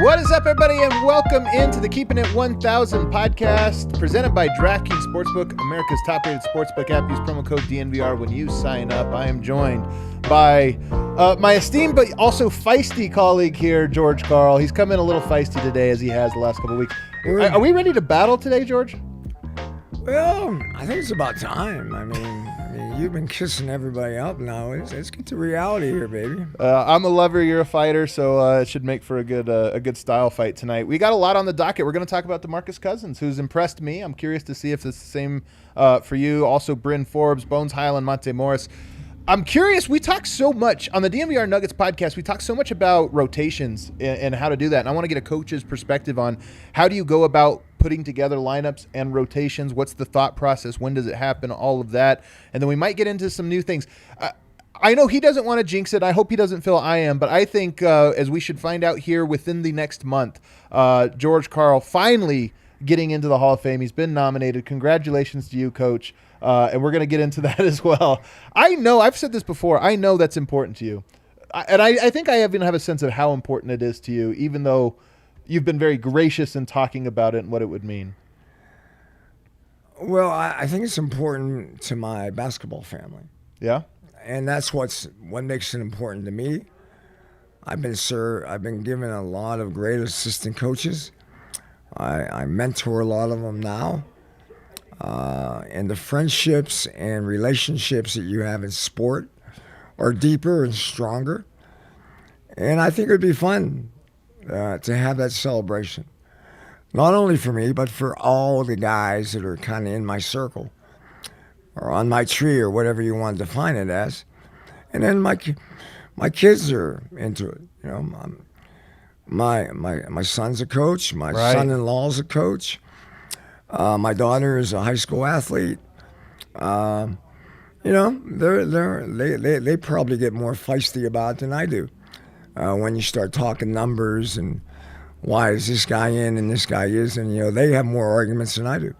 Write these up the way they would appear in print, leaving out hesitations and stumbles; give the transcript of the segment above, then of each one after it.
What is up, everybody, and welcome into the Keeping It 1000 podcast presented by DraftKings Sportsbook, America's top-rated sportsbook app. Use promo code DNVR when you sign up. I am joined by my esteemed but also feisty colleague here, George Karl. He's come in a little feisty today, as he has the last couple of weeks. Are we ready to battle today, George? Well, I think it's about time. I mean, you've been kissing everybody up now. Let's get to reality here, baby. I'm a lover, you're a fighter, so it should make for a good style fight tonight. We got a lot on the docket. We're going to talk about Demarcus Cousins, who's impressed me. I'm curious to see if it's the same for you. Also, Bryn Forbes, Bones Hyland, Monte Morris. I'm curious. We talk so much on the DNVR Nuggets podcast. We talk so much about rotations and how to do that. And I want to get a coach's perspective on how do you go about putting together lineups and rotations. What's the thought process? When does it happen? All of that. And then we might get into some new things. I know he doesn't want to jinx it. I hope he doesn't feel I am. But I think as we should find out here within the next month, George Karl finally getting into the Hall of Fame. He's been nominated. Congratulations to you, Coach. And we're going to get into that as well. I know, I've said this before, I know that's important to you. I think I even have a sense of how important it is to you, even though you've been very gracious in talking about it and what it would mean. Well, I think it's important to my basketball family. Yeah? And that's what makes it important to me. I've been given a lot of great assistant coaches. I mentor a lot of them now. And the friendships and relationships that you have in sport are deeper and stronger. And I think it would be fun to have that celebration. Not only for me, but for all the guys that are kind of in my circle or on my tree or whatever you want to define it as. And then my kids are into it. You know, my son's a coach. My son-in-law's a coach. My daughter is a high school athlete. You know, they probably get more feisty about it than I do. When you start talking numbers and why is this guy in and this guy isn't, you know, they have more arguments than I do.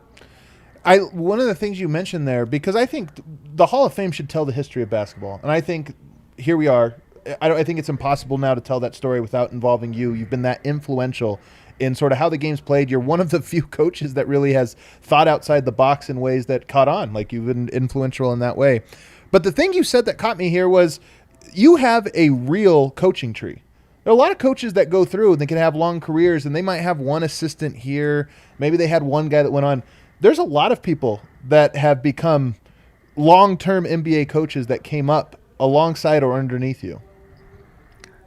One of the things you mentioned there, because I think the Hall of Fame should tell the history of basketball, and I think here we are. I think it's impossible now to tell that story without involving you. You've been that influential in sort of how the game's played. You're one of the few coaches that really has thought outside the box in ways that caught on. Like, you've been influential in that way. But the thing you said that caught me here was you have a real coaching tree. There are a lot of coaches that go through and they can have long careers and they might have one assistant here. Maybe they had one guy that went on. There's a lot of people that have become long-term NBA coaches that came up alongside or underneath you.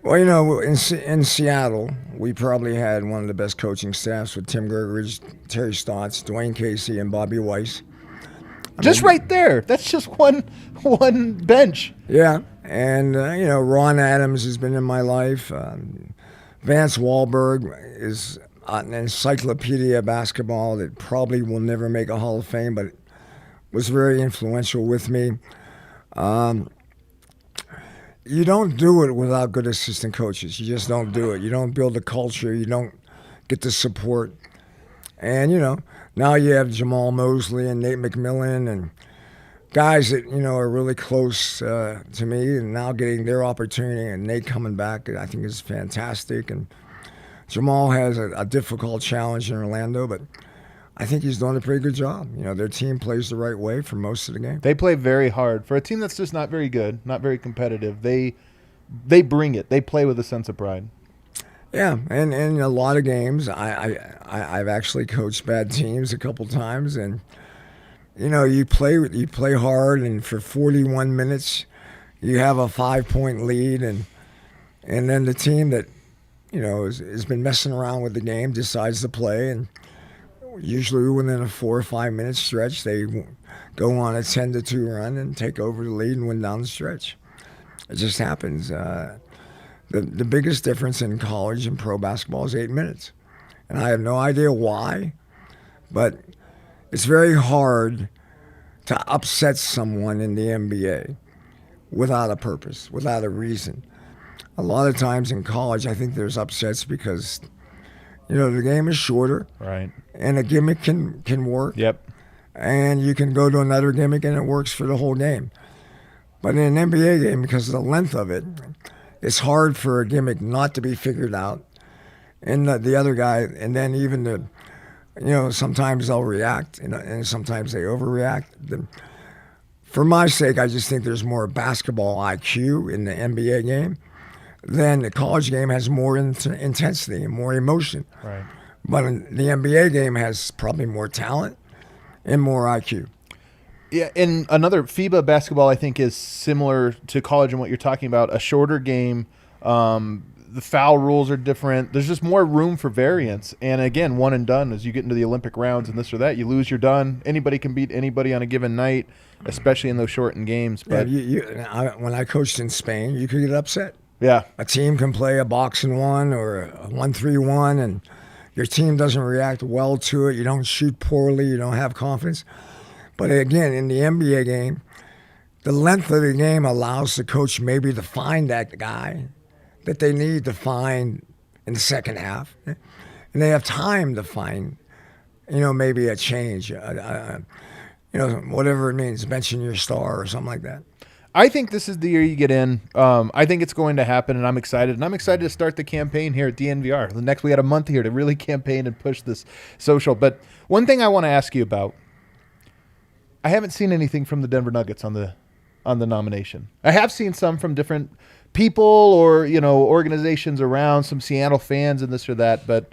Well, you know, in Seattle, we probably had one of the best coaching staffs with Tim Gergeridge, Terry Stotts, Dwayne Casey, and Bobby Weiss. Right there. That's just one bench. Yeah, and, you know, Ron Adams has been in my life. Vance Wahlberg is an encyclopedia of basketball that probably will never make a Hall of Fame, but was very influential with me. You don't do it without good assistant coaches. You just don't do it. You don't build a culture. You don't get the support. And, you know, now you have Jamal Mosley and Nate McMillan and guys that, you know, are really close to me and now getting their opportunity. And Nate coming back, I think, is fantastic. And Jamal has a difficult challenge in Orlando, but I think he's doing a pretty good job. You know, their team plays the right way for most of the game. They play very hard. For a team that's just not very good, not very competitive, they bring it. They play with a sense of pride. Yeah, and in a lot of games, I've actually coached bad teams a couple times, and you know, you play hard, and for 41 minutes, you have a 5-point lead, and then the team that, you know, has been messing around with the game decides to play, and usually within a 4 or 5 minute stretch, they go on a 10-2 run and take over the lead and win down the stretch. It just happens. The biggest difference in college and pro basketball is 8 minutes. And I have no idea why, but it's very hard to upset someone in the NBA without a purpose, without a reason. A lot of times in college, I think there's upsets because, you know, the game is shorter. Right. And a gimmick can work. Yep. And you can go to another gimmick and it works for the whole game. But in an NBA game, because of the length of it, it's hard for a gimmick not to be figured out and the other guy, and then even sometimes they'll react, and sometimes they overreact. For my sake, I just think there's more basketball IQ in the NBA game than the college game has more intensity and more emotion. Right. But the NBA game has probably more talent and more IQ. Yeah, and another FIBA basketball, I think, is similar to college and what you're talking about. A shorter game. The foul rules are different. There's just more room for variance. And again, one and done as you get into the Olympic rounds and this or that. You lose, you're done. Anybody can beat anybody on a given night, especially in those shortened games. But when I coached in Spain, you could get upset. Yeah. A team can play a box and one or a 1-3-1, and your team doesn't react well to it. You don't shoot poorly. You don't have confidence. But again, in the NBA game, the length of the game allows the coach maybe to find that guy that they need to find in the second half. And they have time to find, maybe a change, whatever it means, benching your star or something like that. I think this is the year you get in. I think it's going to happen, and I'm excited. And I'm excited to start the campaign here at DNVR. We had a month here to really campaign and push this social. But one thing I want to ask you about, I haven't seen anything from the Denver Nuggets on the nomination. I have seen some from different people or, organizations around, some Seattle fans and this or that. But,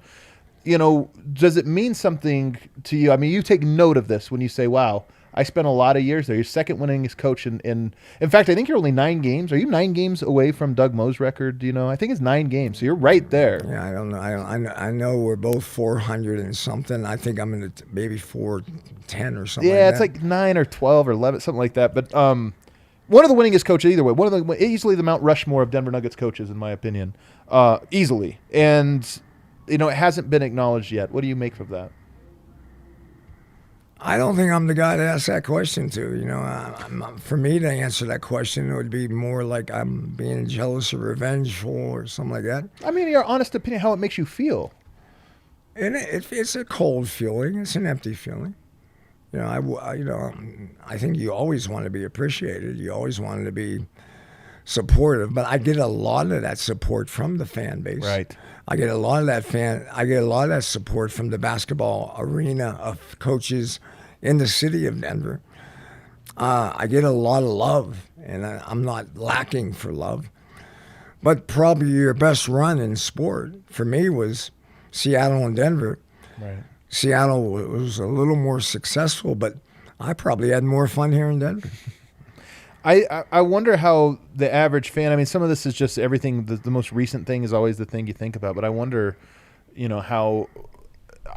does it mean something to you? I mean, you take note of this when you say, wow, I spent a lot of years there. You're second winningest coach in fact, I think you're only 9 games. Are you 9 games away from Doug Moe's record? I think it's 9 games. So you're right there. Yeah, I don't know. I know we're both 400 and something. I think I'm in maybe 410 or something. Yeah, it's like 9 or 12 or 11, something like that. But one of the winningest coaches either way. One of the easily the Mount Rushmore of Denver Nuggets coaches, in my opinion, easily. And it hasn't been acknowledged yet. What do you make of that? I don't think I'm the guy to ask that question to. For me to answer that question, it would be more like I'm being jealous or revengeful or something like that. I mean, your honest opinion, how it makes you feel. And it's a cold feeling. It's an empty feeling. I think you always want to be appreciated. You always want to be supportive. But I get a lot of that support from the fan base. Right. I get a lot of that support from the basketball arena of coaches in the city of Denver. I get a lot of love, and I'm not lacking for love. But probably your best run in sport for me was Seattle and Denver. Right. Seattle was a little more successful, but I probably had more fun here in Denver. I wonder how the average fan, I mean, some of this is just everything, the most recent thing is always the thing you think about, but I wonder, how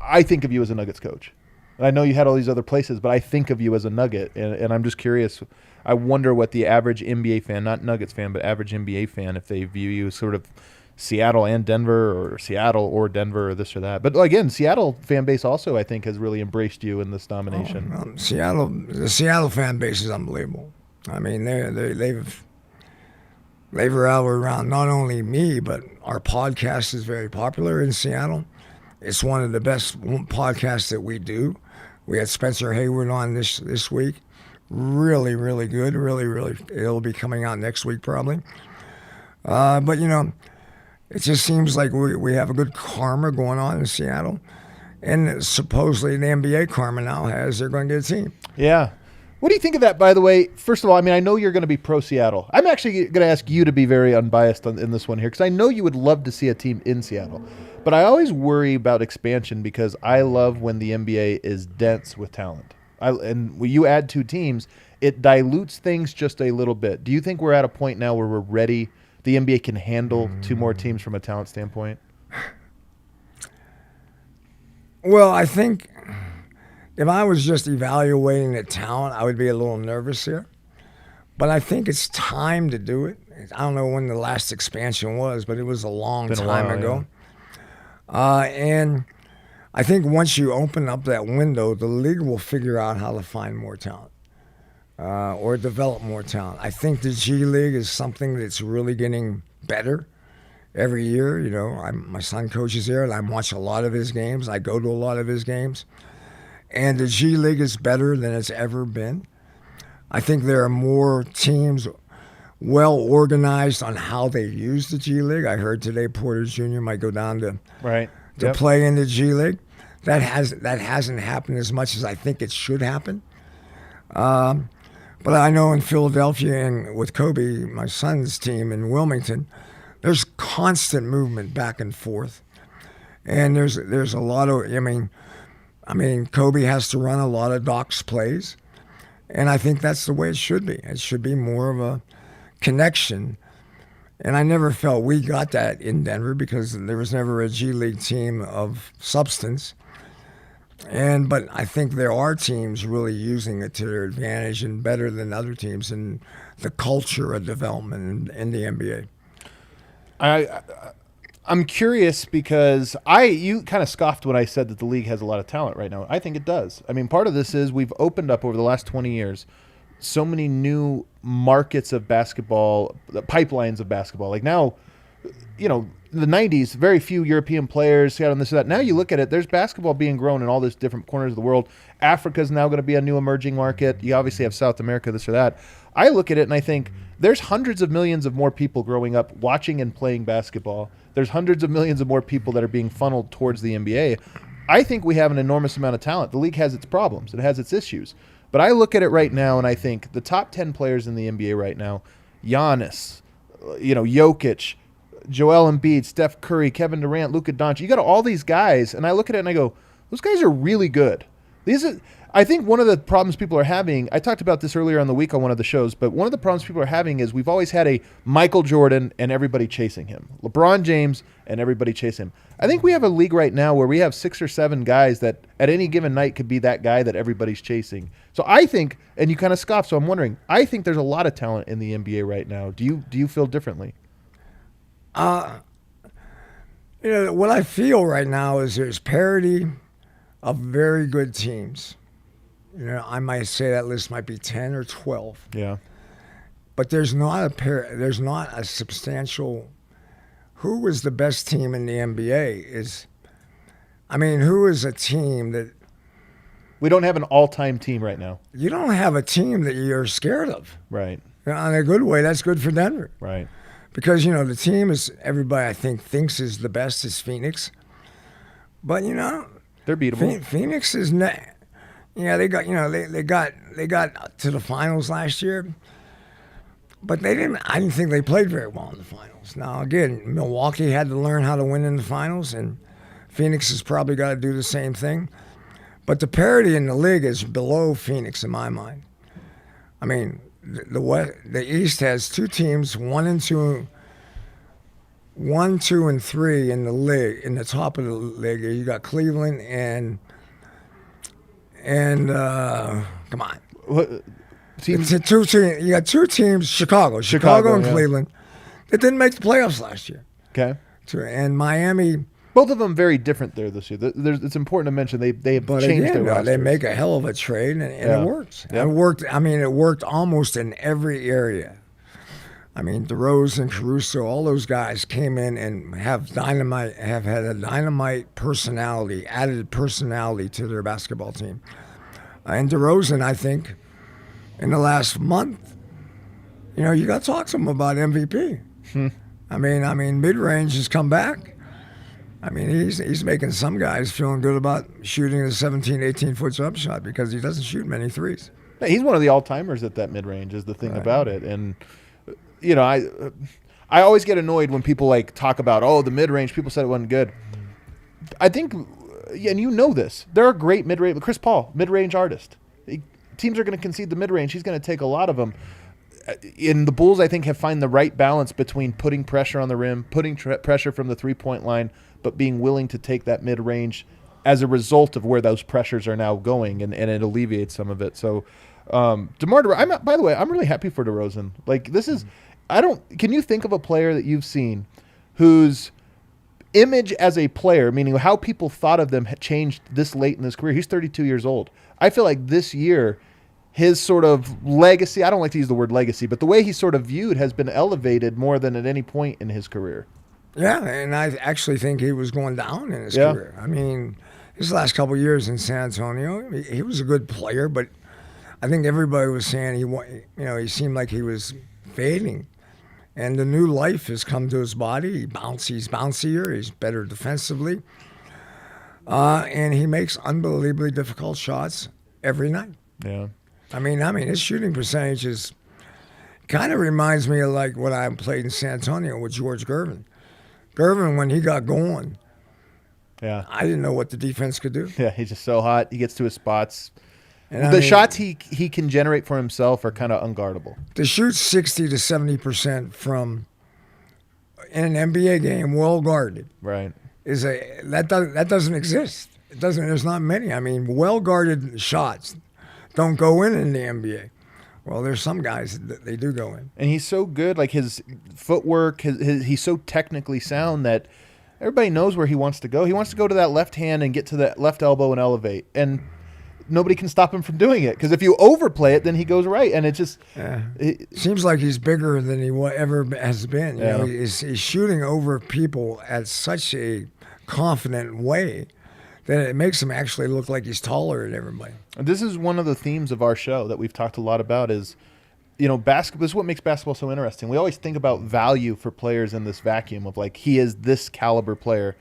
I think of you as a Nuggets coach. And I know you had all these other places, but I think of you as a Nugget, and I'm just curious. I wonder what the average NBA fan, not Nuggets fan, but average NBA fan, if they view you as sort of Seattle and Denver, or Seattle or Denver, or this or that. But again, Seattle fan base also, I think, has really embraced you in this nomination. The Seattle fan base is unbelievable. I mean, they've rallied around not only me, but our podcast is very popular in Seattle. It's one of the best podcasts that we do. We had Spencer Hayward on this week. Really, really good. Really, really. It'll be coming out next week probably. But it just seems like we have a good karma going on in Seattle. And supposedly the NBA karma now has they're going to get a team. Yeah. What do you think of that, by the way? First of all, I mean, I know you're going to be pro-Seattle. I'm actually going to ask you to be very unbiased in this one here, because I know you would love to see a team in Seattle. But I always worry about expansion because I love when the NBA is dense with talent. And when you add 2 teams, it dilutes things just a little bit. Do you think we're at a point now where we're ready, the NBA can handle 2 more teams from a talent standpoint? Well, I think if I was just evaluating the talent, I would be a little nervous here. But I think it's time to do it. I don't know when the last expansion was, but it was a long time ago. Yeah. And I think once you open up that window, the league will figure out how to find more talent or develop more talent. I think the G League is something that's really getting better every year. My son coaches there, and I watch a lot of his games. I go to a lot of his games. And the G League is better than it's ever been. I think there are more teams well organized on how they use the G League. I heard today Porter Jr. might go down to play in the G League. That hasn't happened as much as I think it should happen. But I know in Philadelphia and with Kobe, my son's team in Wilmington, there's constant movement back and forth, and there's a lot of. I mean, Kobe has to run a lot of Doc's plays, and I think that's the way it should be. It should be more of a connection, and I never felt we got that in Denver because there was never a G League team of substance. But I think there are teams really using it to their advantage and better than other teams in the culture of development in the NBA. I'm curious because you kind of scoffed when I said that the league has a lot of talent right now. I think it does. I mean, part of this is we've opened up over the last 20 years so many new markets of basketball, pipelines of basketball. Like now, the 90s, very few European players, and this and that. Now you look at it, there's basketball being grown in all these different corners of the world. Africa's now going to be a new emerging market. You obviously have South America, this or that. I look at it and I think there's hundreds of millions of more people growing up watching and playing basketball. There's hundreds of millions of more people that are being funneled towards the NBA. I think we have an enormous amount of talent. The league has its problems. It has its issues. But I look at it right now and I think the top 10 players in the NBA right now, Giannis, Jokic, Joel Embiid, Steph Curry, Kevin Durant, Luka Doncic. You got all these guys, and I look at it and I go, those guys are really good. I think one of the problems people are having, I talked about this earlier on the week on one of the shows, but one of the problems people are having is we've always had a Michael Jordan and everybody chasing him, LeBron James and everybody chasing him. I think we have a league right now where we have 6 or 7 guys that at any given night could be that guy that everybody's chasing. So I think, and you kind of scoff, so I'm wondering, I think there's a lot of talent in the NBA right now. Do you feel differently? What I feel right now is there's parity of very good teams. I might say that list might be 10 or 12. Yeah. But there's not a substantial. Who was the best team in the NBA? Who is a team that? We don't have an all-time team right now. You don't have a team that you're scared of. Right. In a good way, that's good for Denver. Right. Because, the team is everybody I think thinks is the best is Phoenix. But, they're beatable. Phoenix is they got they got to the finals last year. But I didn't think they played very well in the finals. Now again, Milwaukee had to learn how to win in the finals, and Phoenix has probably got to do the same thing. But the parity in the league is below Phoenix in my mind. I mean, the East has 2 teams, 1, 2, and 3 in the league. In the top of the league, you got Cleveland and come on, teams? You got 2 teams, Chicago and Cleveland, that didn't make the playoffs last year. Okay, and Miami. Both of them very different there this year. It's important to mention they've changed their rosters. They make a hell of a trade, and it works. Yeah. It worked. It worked almost in every area. DeRozan, Caruso, all those guys came in and have had a dynamite personality, added personality to their basketball team. And DeRozan, I think, in the last month, you got to talk to him about MVP. Mid-range has come back. He's making some guys feeling good about shooting a 17, 18-foot jump shot because he doesn't shoot many threes. He's one of the all-timers at that mid-range is the thing about it. And, I always get annoyed when people talk about, the mid-range, people said it wasn't good. I think, and this, there are great mid-range. Chris Paul, mid-range artist. Teams are going to concede the mid-range. He's going to take a lot of them. In the Bulls, I think, have found the right balance between putting pressure on the rim, putting pressure from the three-point line, but being willing to take that mid-range as a result of where those pressures are now going, and it alleviates some of it. So, DeMar DeRozan, by the way, I'm really happy for DeRozan. Can you think of a player that you've seen whose image as a player, meaning how people thought of them, had changed this late in his career? He's 32 years old. I feel like this year, his sort of legacy, I don't like to use the word legacy, but the way he's sort of viewed has been elevated more than at any point in his career. Yeah, and I actually think he was going down in his career. His last couple of years in San Antonio, he was a good player, but I think everybody was saying he seemed like he was fading. And the new life has come to his body. He's bouncier. He's better defensively. And he makes unbelievably difficult shots every night. Yeah. I mean, his shooting percentage is kind of reminds me of like what I played in San Antonio with George Gervin. Gervin, when he got going, yeah, I didn't know what the defense could do. Yeah, he's just so hot. He gets to his spots. And the shots he can generate for himself are kind of unguardable. To shoot 60 to 70% from in an NBA game, well guarded, right, that doesn't exist. It doesn't. There's not many. I mean, well guarded shots don't go in the NBA. Well, there's some guys that they do go in. And he's so good, like his footwork, he's so technically sound that everybody knows where he wants to go. He wants to go to that left hand and get to that left elbow and elevate. And nobody can stop him from doing it. Because if you overplay it, then he goes right. And it just... Yeah. It seems like he's bigger than he ever has been. You know, he's shooting over people at such a confident way that it makes him actually look like he's taller than everybody. This is one of the themes of our show that we've talked a lot about is, you know, basketball. This is what makes basketball so interesting. We always think about value for players in this vacuum of like, he is this caliber player.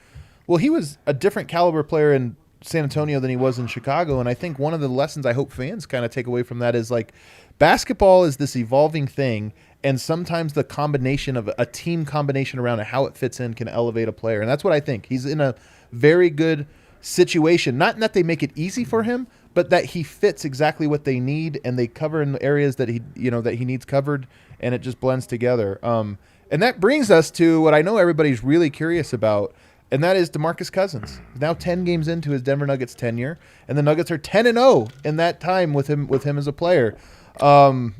Well, he was a different caliber player in San Antonio than he was in Chicago. And I think one of the lessons I hope fans kind of take away from that is like, basketball is this evolving thing. And sometimes the combination of a team combination around it, how it fits in, can elevate a player. And that's what I think. He's in a very good situation. Not that they make it easy for him, but that he fits exactly what they need, and they cover in the areas that he needs covered, and it just blends together. And that brings us to what I know everybody's really curious about, and that is Demarcus Cousins. He's now 10 games into his Denver Nuggets tenure, and the Nuggets are 10-0 in that time with him as a player. First,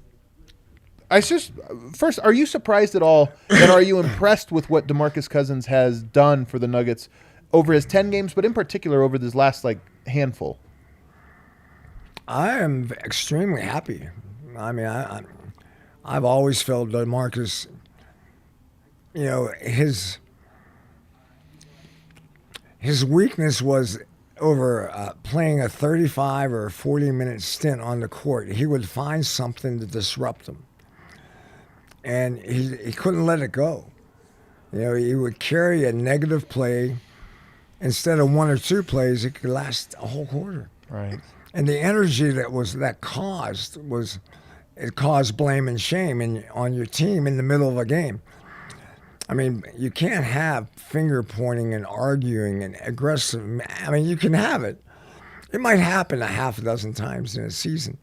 are you surprised at all, and are you impressed with what Demarcus Cousins has done for the Nuggets over his 10 games, but in particular over this last handful? I am extremely happy. I mean, I've always felt DeMarcus, you know, his weakness was over playing a 35 or 40-minute stint on the court. He would find something to disrupt him, and he couldn't let it go. You know, he would carry a negative play. Instead of one or two plays, it could last a whole quarter. Right. And the energy that caused blame and shame on your team in the middle of a game. I mean, you can't have finger pointing and arguing and aggressive. I mean, you can have it. It might happen a half a dozen times in a season,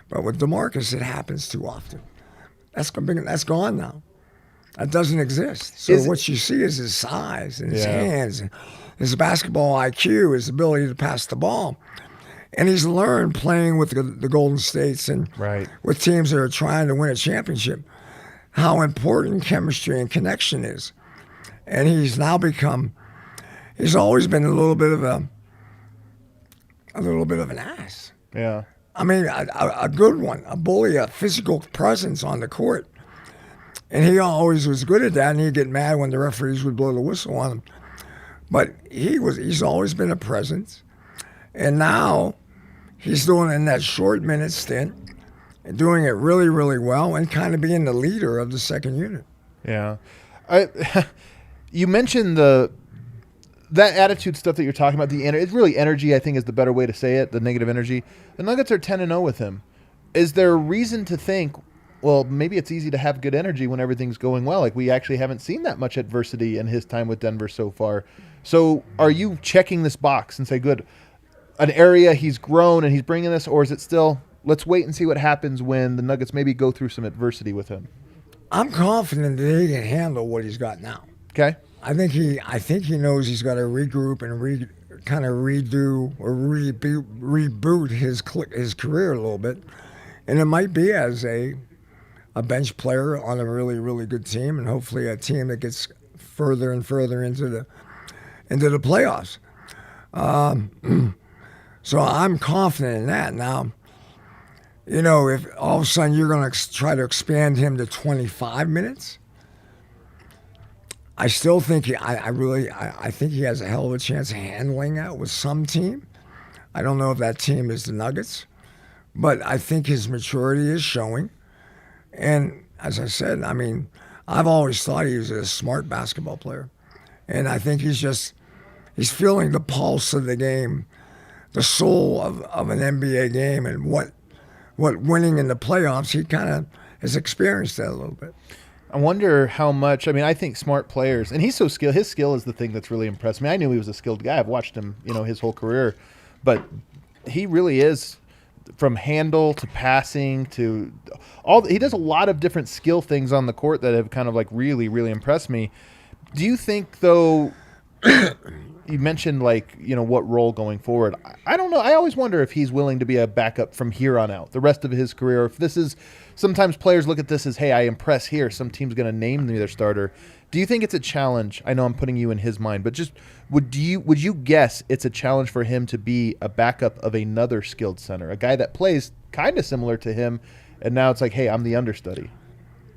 but with DeMarcus, it happens too often. That's gone now. That doesn't exist. So what you see is his size and his hands, and his basketball IQ, his ability to pass the ball. And he's learned playing with the Golden States and with teams that are trying to win a championship how important chemistry and connection is. And he's now he's always been a little bit of an ass. Yeah. I mean, a good one, a bully, a physical presence on the court. And he always was good at that, and he'd get mad when the referees would blow the whistle on him. But he's always been a presence. And now he's doing it in that short minute stint and doing it really, really well and kind of being the leader of the second unit. Yeah. You mentioned that attitude stuff that you're talking about. It's really energy, I think, is the better way to say it, the negative energy. The Nuggets are 10-0 with him. Is there a reason to think, well, maybe it's easy to have good energy when everything's going well? Like, we actually haven't seen that much adversity in his time with Denver so far. So are you checking this box and say, good, an area he's grown and he's bringing this, or is it still, let's wait and see what happens when the Nuggets maybe go through some adversity with him? I'm confident that he can handle what he's got now. Okay. I think he knows he's got to regroup and kind of redo or reboot his career a little bit, and it might be as a bench player on a really, really good team, and hopefully a team that gets further and further into the playoffs. So I'm confident in that. Now, you know, if all of a sudden you're going to try to expand him to 25 minutes, I still think I think he has a hell of a chance of handling that with some team. I don't know if that team is the Nuggets, but I think his maturity is showing. And as I said, I mean, I've always thought he was a smart basketball player. And I think he's feeling the pulse of the game, the soul of an NBA game, and what winning in the playoffs, he kind of has experienced that a little bit. I wonder how much. I mean, I think smart players, and he's so skilled. His skill is the thing that's really impressed me. I knew he was a skilled guy. I've watched him, his whole career, but he really is, from handle to passing to all. He does a lot of different skill things on the court that have kind of like really, really impressed me. Do you think, though? You mentioned what role going forward. I don't know. I always wonder if he's willing to be a backup from here on out, the rest of his career. If this is, sometimes players look at this as, hey, I impress here. Some team's going to name me their starter. Do you think it's a challenge? I know I'm putting you in his mind, but just would you guess it's a challenge for him to be a backup of another skilled center, a guy that plays kind of similar to him, and now it's like, hey, I'm the understudy?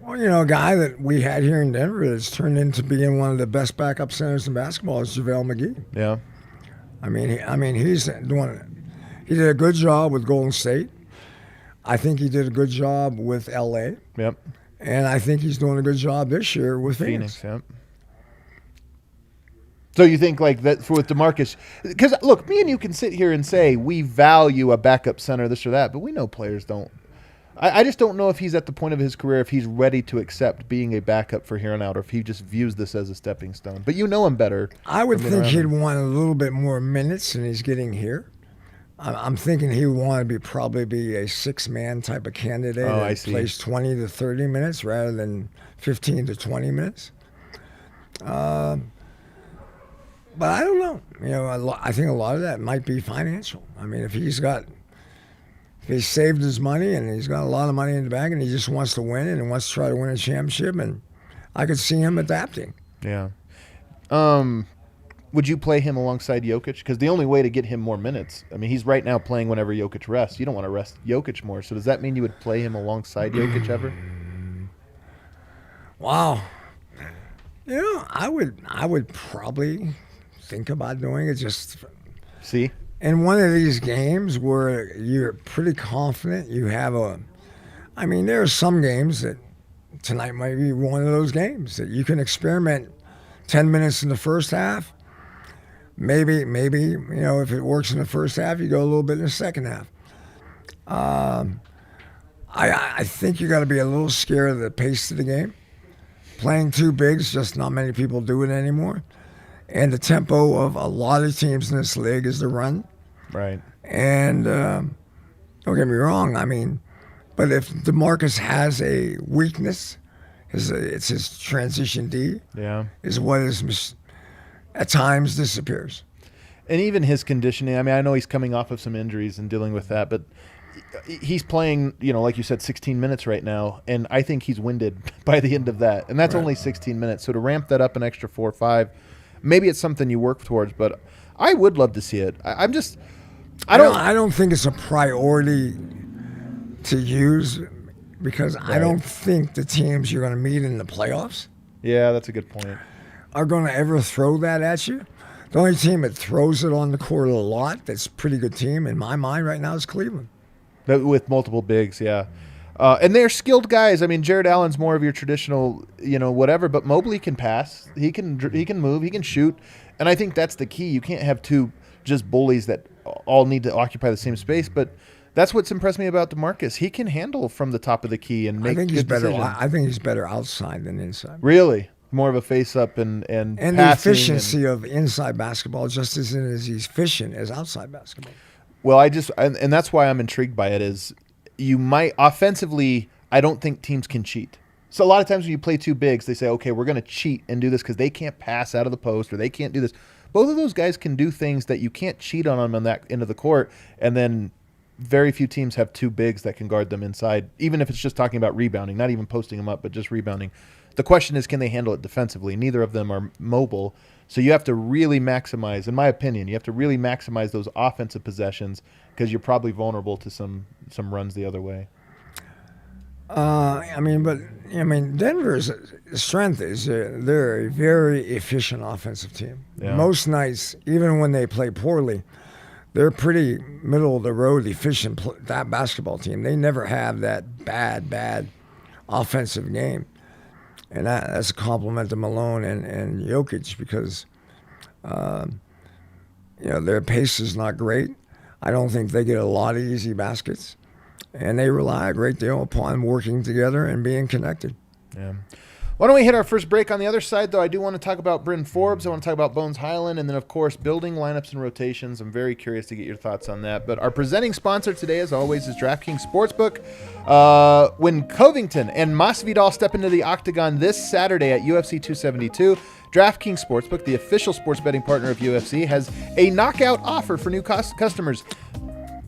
Well, a guy that we had here in Denver that's turned into being one of the best backup centers in basketball is JaVale McGee. Yeah. I mean, he did a good job with Golden State. I think he did a good job with LA. Yep. And I think he's doing a good job this year with Phoenix. Yep. So you think like that with DeMarcus, because look, me and you can sit here and say we value a backup center, this or that, but we know players don't. I just don't know if he's at the point of his career, if he's ready to accept being a backup for here on out, or if he just views this as a stepping stone. But you know him better. I would think he'd want a little bit more minutes than he's getting here. I'm thinking he would want to probably be a six-man type of candidate that plays 20 to 30 minutes rather than 15 to 20 minutes. But I don't know. I think a lot of that might be financial. I mean, if he's saved his money and he's got a lot of money in the bank and he just wants to win and wants to try to win a championship, and I could see him adapting. Yeah. Would you play him alongside Jokic? Because the only way to get him more minutes, I mean, he's right now playing whenever Jokic rests. You don't want to rest Jokic more. So does that mean you would play him alongside Jokic ever? Wow. I would probably think about doing it just. See? In one of these games where you're pretty confident you have there are some games that tonight might be one of those games that you can experiment 10 minutes in the first half. Maybe, if it works in the first half, you go a little bit in the second half. I think you got to be a little scared of the pace of the game. Playing two bigs, just not many people do it anymore. And the tempo of a lot of teams in this league is the run. Right. And don't get me wrong, but if DeMarcus has a weakness, it's his transition D. Yeah. Is what is at times disappears. And even his conditioning, I know he's coming off of some injuries and dealing with that, but he's playing, like you said, 16 minutes right now, and I think he's winded by the end of that. And that's only 16 minutes. So to ramp that up an extra 4 or 5, maybe it's something you work towards, but I would love to see it. I don't think it's a priority to use because I don't think the teams you're going to meet in the playoffs. Yeah, that's a good point. Are going to ever throw that at you. The only team that throws it on the court a lot, that's a pretty good team in my mind right now, is Cleveland. With multiple bigs, yeah. And they're skilled guys. Jared Allen's more of your traditional, whatever, but Mobley can pass. He can move. He can shoot. And I think that's the key. You can't have two just bullies that all need to occupy the same space. But that's what's impressed me about DeMarcus. He can handle from the top of the key and make good decisions. I think he's better outside than inside. Really? More of a face-up and the efficiency of inside basketball just isn't as efficient as outside basketball. Well, and that's why I'm intrigued by it is you might offensively, I don't think teams can cheat. So a lot of times when you play two bigs, they say, okay, we're going to cheat and do this because they can't pass out of the post or they can't do this. Both of those guys can do things that you can't cheat on them on that end of the court, and then very few teams have two bigs that can guard them inside, even if it's just talking about rebounding, not even posting them up, but just rebounding. The question is, can they handle it defensively? Neither of them are mobile. So you have to really maximize, in my opinion, those offensive possessions because you're probably vulnerable to some runs the other way. Denver's strength is they're a very efficient offensive team. Yeah. Most nights, even when they play poorly, they're pretty middle of the road efficient that basketball team. They never have that bad offensive game. And that's a compliment to Malone and Jokic because, their pace is not great. I don't think they get a lot of easy baskets. And they rely a great deal upon working together and being connected. Yeah. Why don't we hit our first break? On the other side, though, I do want to talk about Bryn Forbes. I want to talk about Bones Hyland, and then, of course, building lineups and rotations. I'm very curious to get your thoughts on that. But our presenting sponsor today, as always, is DraftKings Sportsbook. When Covington and Masvidal step into the octagon this Saturday at UFC 272, DraftKings Sportsbook, the official sports betting partner of UFC, has a knockout offer for new customers.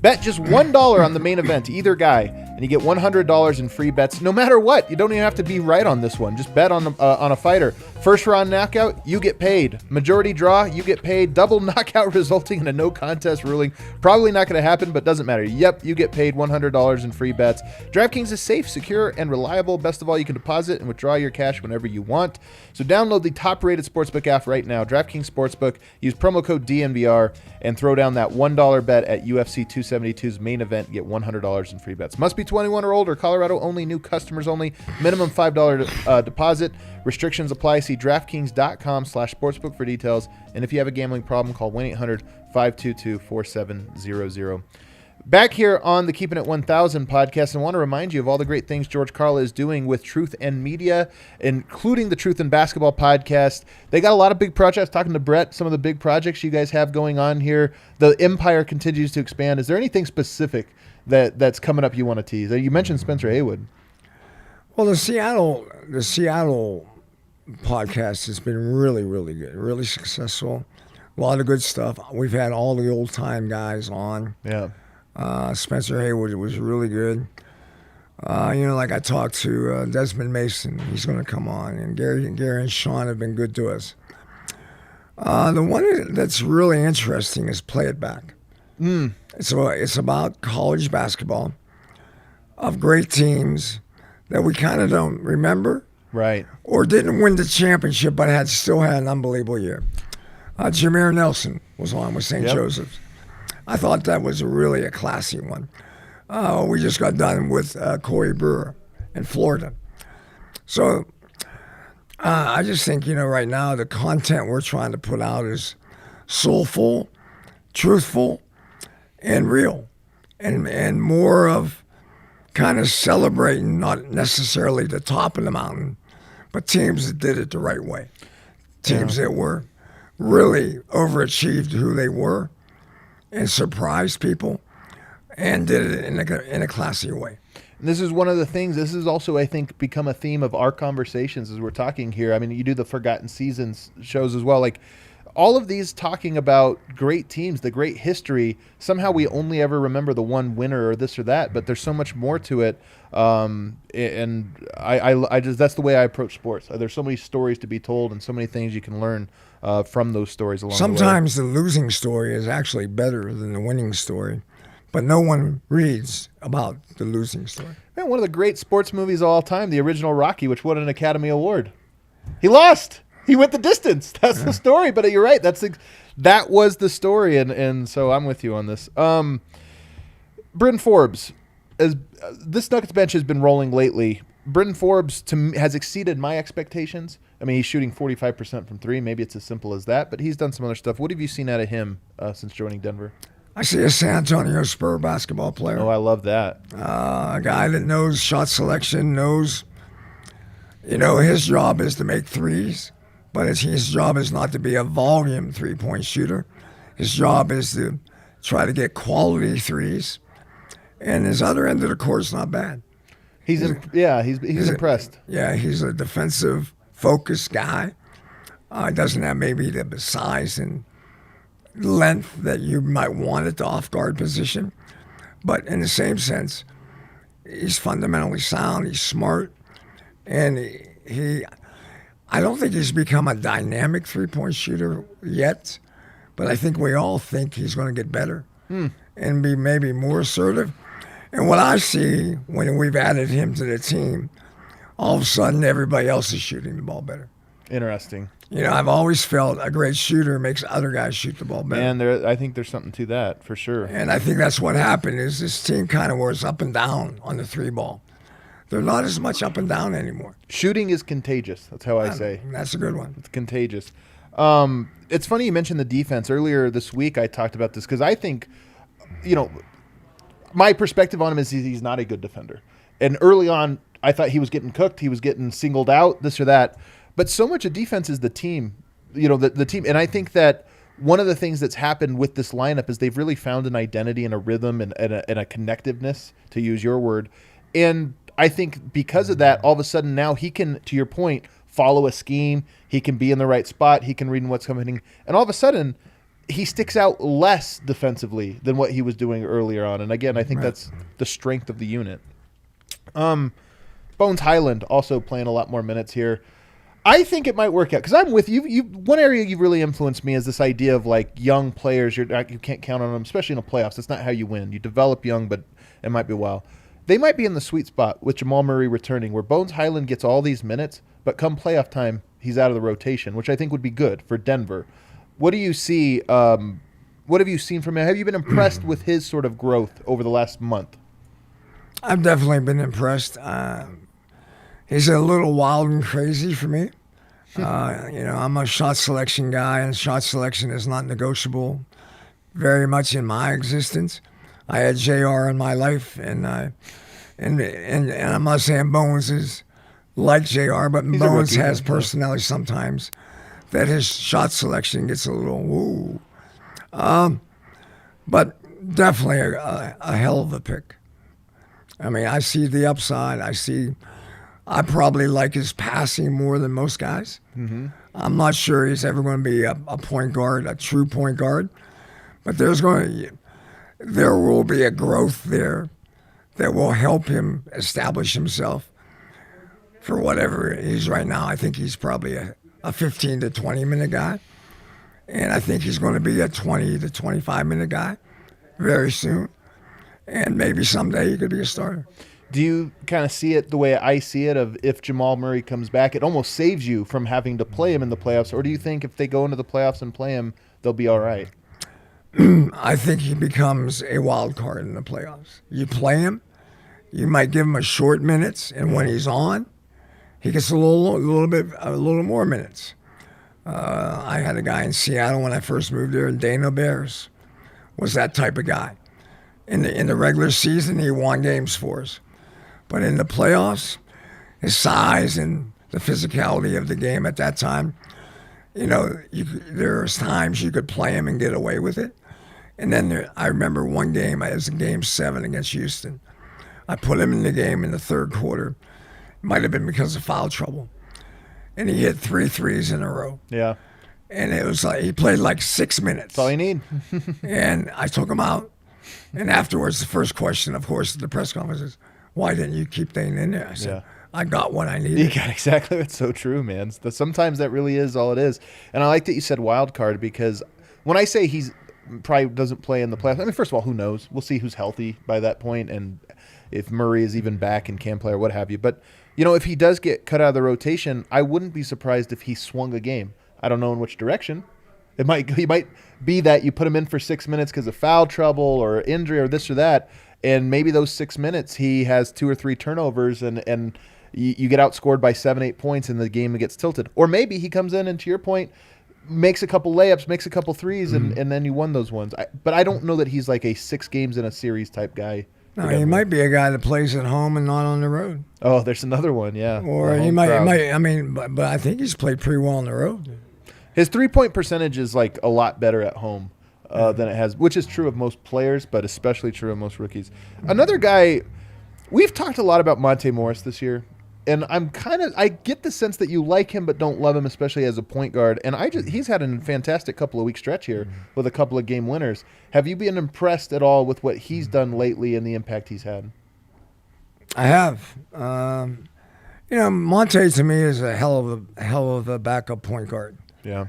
Bet just $1 on the main event, either guy, and you get $100 in free bets no matter what. You don't even have to be right on this one. Just bet on a fighter. First round knockout, you get paid. Majority draw, you get paid. Double knockout resulting in a no contest ruling. Probably not going to happen, but doesn't matter. Yep, you get paid $100 in free bets. DraftKings is safe, secure, and reliable. Best of all, you can deposit and withdraw your cash whenever you want. So download the top-rated sportsbook app right now, DraftKings Sportsbook. Use promo code DNVR and throw down that $1 bet at UFC 272's main event. Get $100 in free bets. Must be 21 or older. Colorado only. New customers only. Minimum $5 deposit. Restrictions apply. See DraftKings.com/sportsbook for details. And if you have a gambling problem, call 1-800-522-4700. Back here on the Keeping It 1000 podcast, I want to remind you of all the great things George Karl is doing with Truth and Media, including the Truth and Basketball podcast. They got a lot of big projects. Talking to Brett, some of the big projects you guys have going on here. The empire continues to expand. Is there anything specific that's coming up you want to tease? You mentioned Spencer Haywood. Well, the Seattle podcast has been really, really good, really successful. A lot of good stuff. We've had all the old time guys on. Yeah. Spencer Haywood was really good. Like I talked to Desmond Mason, he's going to come on, and Gary and Sean have been good to us. The one that's really interesting is Play It Back. It's about college basketball of great teams that we kind of don't remember, right? Or didn't win the championship, but still had an unbelievable year. Jameer Nelson was on with St. Joseph's. I thought that was really a classy one. We just got done with Corey Brewer in Florida. So I just think, right now the content we're trying to put out is soulful, truthful, and real. And more of kind of celebrating not necessarily the top of the mountain, but teams that did it the right way. Teams that were really overachieved who they were and surprised people and did it in a classy way. And this is one of the things, this is also, I think, become a theme of our conversations as we're talking here. I mean, you do the Forgotten Seasons shows as well. Like, all of these talking about great teams, the great history, somehow we only ever remember the one winner or this or that, but there's so much more to it. And I just, that's the way I approach sports. There's so many stories to be told and so many things you can learn from those stories along Sometimes the way. The losing story is actually better than the winning story, but no one reads about the losing story. Man, one of the great sports movies of all time, the original Rocky, which won an Academy Award. He lost. He went the distance. That's the story. But you're right. That was the story, and so I'm with you on this. Bryn Forbes, as this Nuggets bench has been rolling lately. Bryn Forbes has exceeded my expectations. I mean, he's shooting 45% from three. Maybe it's as simple as that, but he's done some other stuff. What have you seen out of him since joining Denver? I see a San Antonio Spurs basketball player. Oh, I love that. A guy that knows shot selection, knows, his job is to make threes. But his job is not to be a volume three-point shooter. His job is to try to get quality threes. And his other end of the court is not bad. He's impressed. He's a defensive, focused guy. Doesn't have maybe the size and length that you might want at the off-guard position. But in the same sense, he's fundamentally sound. He's smart. And I don't think he's become a dynamic three-point shooter yet, but I think we all think he's going to get better and be maybe more assertive. And what I see when we've added him to the team, all of a sudden everybody else is shooting the ball better. Interesting. I've always felt a great shooter makes other guys shoot the ball better. And I think there's something to that for sure. And I think that's what happened is this team kind of was up and down on the three ball. They're not as much up and down anymore. Shooting is contagious. That's how I say. That's a good one. It's contagious. It's funny you mentioned the defense. Earlier this week I talked about this because I think, my perspective on him is he's not a good defender. And early on, I thought he was getting cooked. He was getting singled out, this or that. But so much of defense is the team, the team. And I think that one of the things that's happened with this lineup is they've really found an identity and a rhythm and a connectiveness, to use your word. And I think because of that, all of a sudden now he can, to your point, follow a scheme. He can be in the right spot. He can read what's coming. And all of a sudden, he sticks out less defensively than what he was doing earlier on. And again, I think that's the strength of the unit. Bones Hyland also playing a lot more minutes here. I think it might work out because I'm with you. One area you've really influenced me is this idea of like young players. You can't count on them, especially in the playoffs. That's not how you win. You develop young, but it might be a while. They might be in the sweet spot with Jamal Murray returning, where Bones Hyland gets all these minutes, but come playoff time, he's out of the rotation, which I think would be good for Denver. What do you see? What have you seen from him? Have you been impressed with his sort of growth over the last month? I've definitely been impressed. He's a little wild and crazy for me. I'm a shot selection guy, and shot selection is not negotiable very much in my existence. I had JR in my life, and I'm not saying Bones is like JR, but He's Bones has personality sometimes that his shot selection gets a little woo. But definitely a hell of a pick. I mean, I see the upside. I probably like his passing more than most guys. Mm-hmm. I'm not sure he's ever going to be a point guard, a true point guard, but there will be a growth there that will help him establish himself for whatever he's right now. I think he's probably a 15 to 20 minute guy, and I think he's going to be a 20 to 25 minute guy very soon, and maybe someday he could be a starter. Do you kind of see it the way I see it, of if Jamal Murray comes back, it almost saves you from having to play him in the playoffs? Or do you think if they go into the playoffs and play him, they'll be all right? I think he becomes a wild card in the playoffs. You play him, you might give him a short minutes, and when he's on, he gets a little more minutes. I had a guy in Seattle when I first moved there, Dana Bears was that type of guy. In the regular season, he won games for us. But in the playoffs, his size and the physicality of the game at that time, there's times you could play him and get away with it. And then I remember one game, it was in Game 7 against Houston. I put him in the game in the third quarter. It might have been because of foul trouble. And he hit 3 threes in a row. Yeah. And it was like he played like 6 minutes. That's all you need. And I took him out. And afterwards, the first question, of course, at the press conference is, why didn't you keep Dane in there? I said, I got what I needed. You got exactly. It's so true, man. Sometimes that really is all it is. And I like that you said wild card, because when I say he's probably doesn't play in the playoffs, I mean, first of all, who knows? We'll see who's healthy by that point and if Murray is even back and can play or what have you. But, if he does get cut out of the rotation, I wouldn't be surprised if he swung a game. I don't know in which direction. He might be that you put him in for 6 minutes because of foul trouble or injury or this or that, and maybe those 6 minutes he has 2 or 3 turnovers and you get outscored by 7-8 points and the game gets tilted. Or maybe he comes in and, to your point, makes a couple layups, makes a couple threes, and then you won those ones. But I don't know that he's like a 6 games in a series type guy. No, he might be a guy that plays at home and not on the road. Oh, there's another one, yeah. Or he might. I mean, but I think he's played pretty well on the road. His 3-point percentage is like a lot better at home than it has, which is true of most players, but especially true of most rookies. Another guy, we've talked a lot about Monte Morris this year, and I get the sense that you like him but don't love him, especially as a point guard. And he's had a fantastic couple of week stretch here with a couple of game winners. Have you been impressed at all with what he's done lately and the impact he's had? I have. Monte to me is a hell of a backup point guard. Yeah.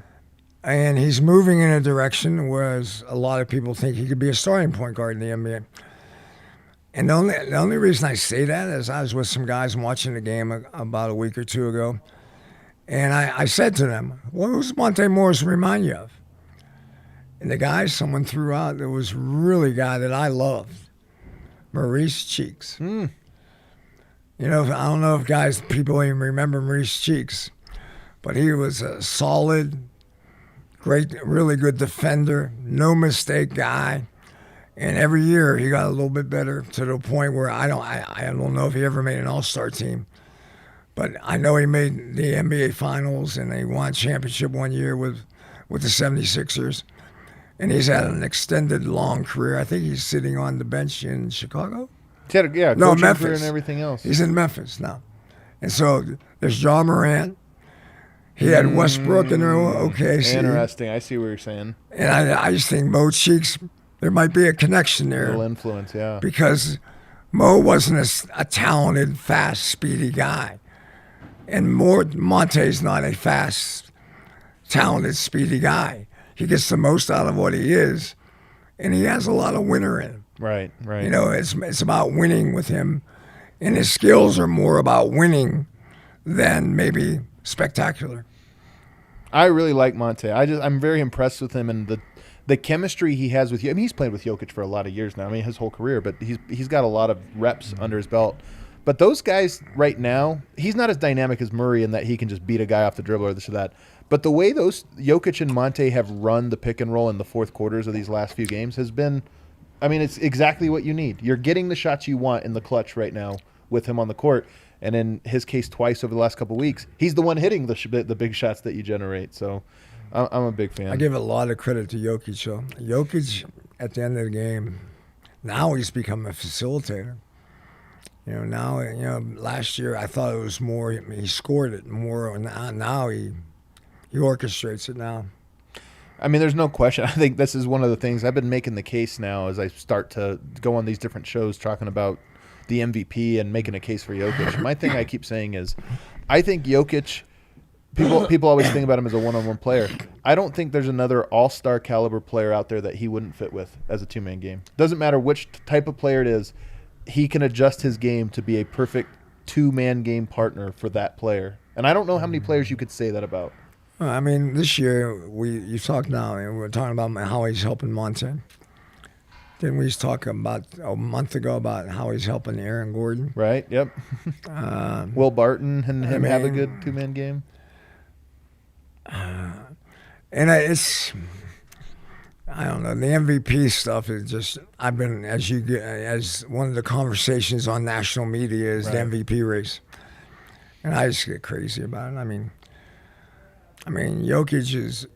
And he's moving in a direction whereas a lot of people think he could be a starting point guard in the NBA. And the only reason I say that is I was with some guys watching the game about a week or two ago, and I said to them, what does Monte Morris remind you of? And the guy someone threw out that was really a guy that I loved, Maurice Cheeks. I don't know if people even remember Maurice Cheeks, but he was a solid, great, really good defender, no mistake guy. And every year he got a little bit better to the point where I don't know if he ever made an all-star team. But I know he made the NBA Finals and they won a championship one year with the 76ers. And he's had an extended, long career. I think he's sitting on the bench in Chicago. No, Memphis and everything else. He's in Memphis now. And so there's John Morant. He had Westbrook in OKC. Interesting. I see what you're saying. And I just think Mo Cheeks, there might be a connection there. A little influence, yeah. Because Mo wasn't a talented, fast, speedy guy. And Monte's not a fast, talented, speedy guy. He gets the most out of what he is, and he has a lot of winner in him. Right. It's about winning with him, and his skills are more about winning than maybe spectacular. I really like Monte. I'm very impressed with him and the chemistry he has with you. I mean, he's played with Jokic for a lot of years now. I mean, his whole career, but he's got a lot of reps under his belt. But those guys right now, he's not as dynamic as Murray in that he can just beat a guy off the dribble or this or that. But the way those Jokic and Monte have run the pick and roll in the fourth quarters of these last few games has been, I mean, it's exactly what you need. You're getting the shots you want in the clutch right now with him on the court. And in his case, twice over the last couple of weeks, he's the one hitting the big shots that you generate. So I'm a big fan. I give a lot of credit to Jokic, though. Jokic, at the end of the game, now he's become a facilitator. Last year I thought it was more, he scored it more. Now he orchestrates it now. I mean, there's no question. I think this is one of the things I've been making the case now as I start to go on these different shows talking about the MVP and making a case for Jokic. My thing I keep saying is I think Jokic, people always think about him as a one-on-one player. I don't think there's another all-star caliber player out there that he wouldn't fit with as a two-man game. Doesn't matter which type of player it is. He can adjust his game to be a perfect two-man game partner for that player. And I don't know how many players you could say that about. I mean, this year, you talk now, and we're talking about how he's helping Monte. Didn't we just talk about a month ago about how he's helping Aaron Gordon? Right, yep. Will Barton and him have a good two-man game? And it's... I don't know. The MVP stuff is just. I've been as one of the conversations on national media is right. The MVP race, and I just get crazy about it. I mean, Jokic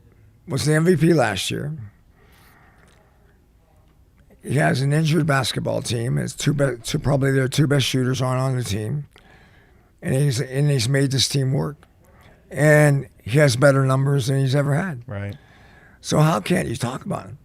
was the MVP last year. He has an injured basketball team. His probably their two best shooters aren't on the team, and he's made this team work, and he has better numbers than he's ever had. Right. So how can't you talk about him?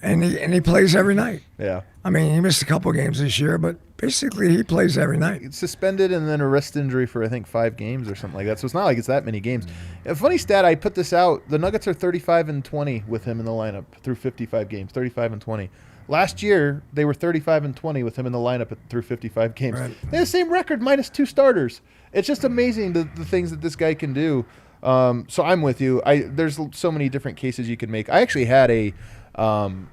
and he plays every night. Yeah. I mean, he missed a couple games this year, but basically he plays every night. It's suspended and then a wrist injury for, I think, 5 games or something like that. So it's not like it's that many games. A funny stat, I put this out. The Nuggets are 35-20 with him in the lineup through 55 games, 35-20. Last year, they were 35-20 with him in the lineup through 55 games. Right. They had the same record, minus 2 starters. It's just amazing the things that this guy can do. So I'm with you. There's so many different cases you can make. I actually had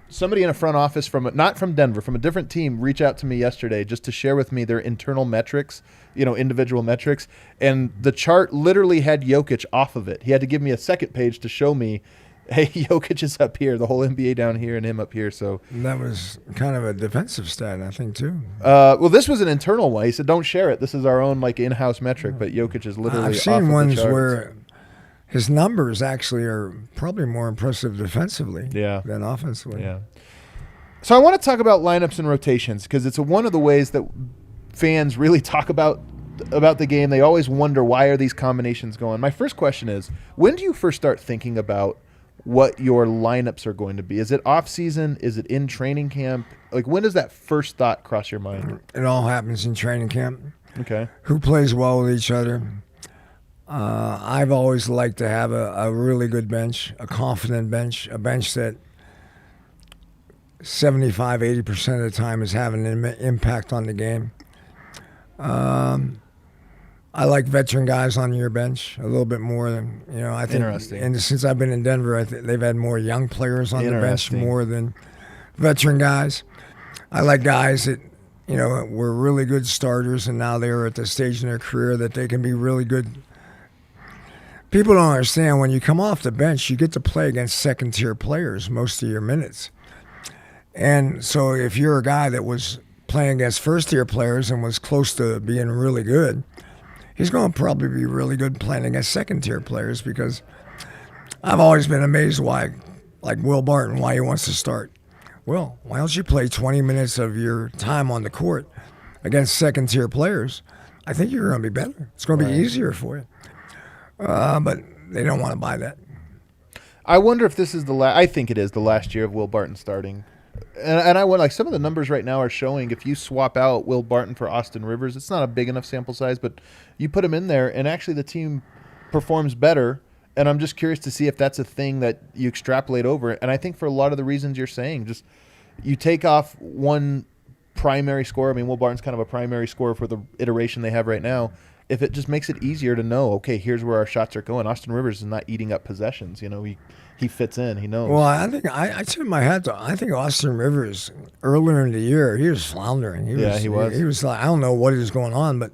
somebody in a front office not from Denver, from a different team, reach out to me yesterday just to share with me their internal metrics, individual metrics. And the chart literally had Jokic off of it. He had to give me a second page to show me, hey, Jokic is up here, the whole NBA down here, and him up here. So that was kind of a defensive stat, I think, too. Well, this was an internal one. He said, "Don't share it. This is our own in-house metric." But Jokic is literally. I've seen ones where his numbers actually are probably more impressive defensively than offensively. Yeah. So I want to talk about lineups and rotations because it's one of the ways that fans really talk about the game. They always wonder, why are these combinations going? My first question is, when do you first start thinking about what your lineups are going to be? Is it off season? Is it in training camp? When does that first thought cross your mind? It all happens in training camp. Okay. Who plays well with each other? I've always liked to have a really good bench, a confident bench, a bench that 75-80% of the time is having an impact on the game. I like veteran guys on your bench a little bit more than, I think. Interesting. And since I've been in Denver, they've had more young players on the bench more than veteran guys. I like guys that were really good starters, and now they're at the stage in their career that they can be really good. People don't understand, when you come off the bench, you get to play against second-tier players most of your minutes. And so if you're a guy that was playing against first-tier players and was close to being really good, he's going to probably be really good playing against second-tier players, because I've always been amazed why, like Will Barton, why he wants to start. Well, why don't you play 20 minutes of your time on the court against second-tier players? I think you're going to be better. It's going to be easier for you. But they don't want to buy that. I wonder if this is I think it is the last year of Will Barton starting. And I want, like, some of the numbers right now are showing if you swap out Will Barton for Austin Rivers, it's not a big enough sample size, but you put him in there, and actually the team performs better. And I'm just curious to see if that's a thing that you extrapolate over. And I think for a lot of the reasons you're saying, just you take off one primary scorer. I mean, Will Barton's kind of a primary scorer for the iteration they have right now. If it just makes it easier to know, okay, here's where our shots are going. Austin Rivers is not eating up possessions. He fits in. He knows. Well, I think I tip my hat to. I think Austin Rivers earlier in the year, he was floundering. He was. He was like, I don't know what is going on, but